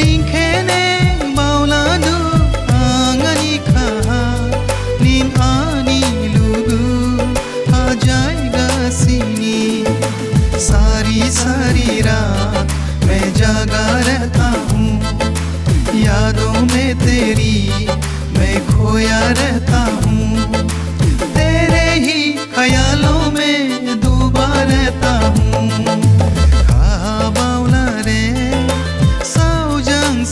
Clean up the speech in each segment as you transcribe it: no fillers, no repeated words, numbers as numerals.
Ninkene bauladu angani kha ning ani lugu ajai gasini सारी सारी रात मैं जागा रहता हूँ यादों में तेरी मैं खोया रहता हूँ तेरे ही ख्यालों में डूबा रहता हूँ बाउला रे साउजान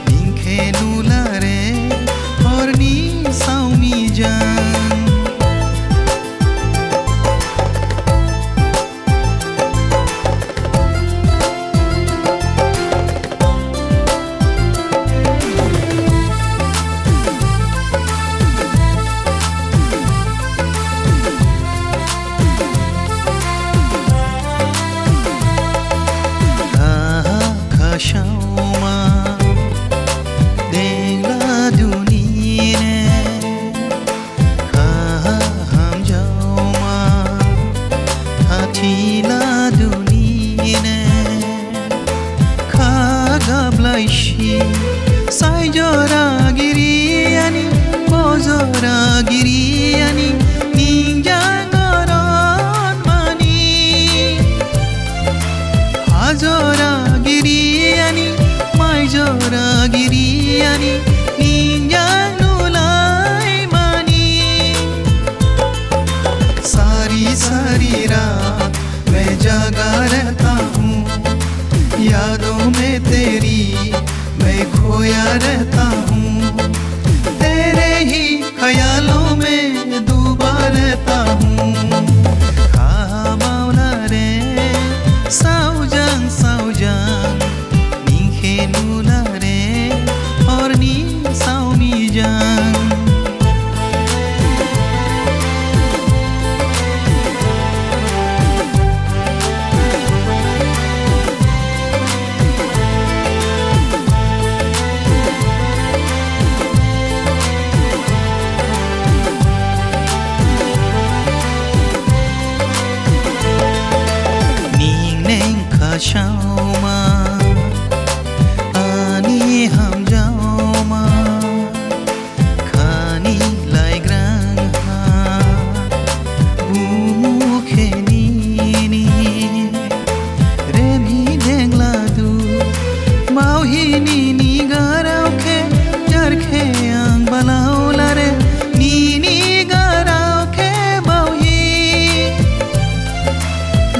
निंखे नूला रे और नी साउमी जान Shauma dengla dunine kha ham jauma hatila dunine kha gablaishi sai jora giriani bozora giriani ninja goron mani hazora Jora giriani ninja nulai mani सारी सारी रात मैं जागा रहता हूँ यादों में तेरी मैं खोया रहता हूँ तेरे ही ख्यालों में डूबा रहता हूँ बाउला रे साउजान नूला रे और नी साउमी जान ning neng kha shauma हम जाओमा खानी लाई ग्रांग बुमुखे नीनी रेमी देंगला दू माउही नीनी गाराउखे जरखे आंग बलाउला रे नीनी गाराउखे बाउही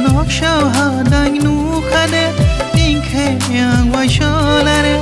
नोकशाव हा दांग नु खने निंखे आंग वाइशोला रे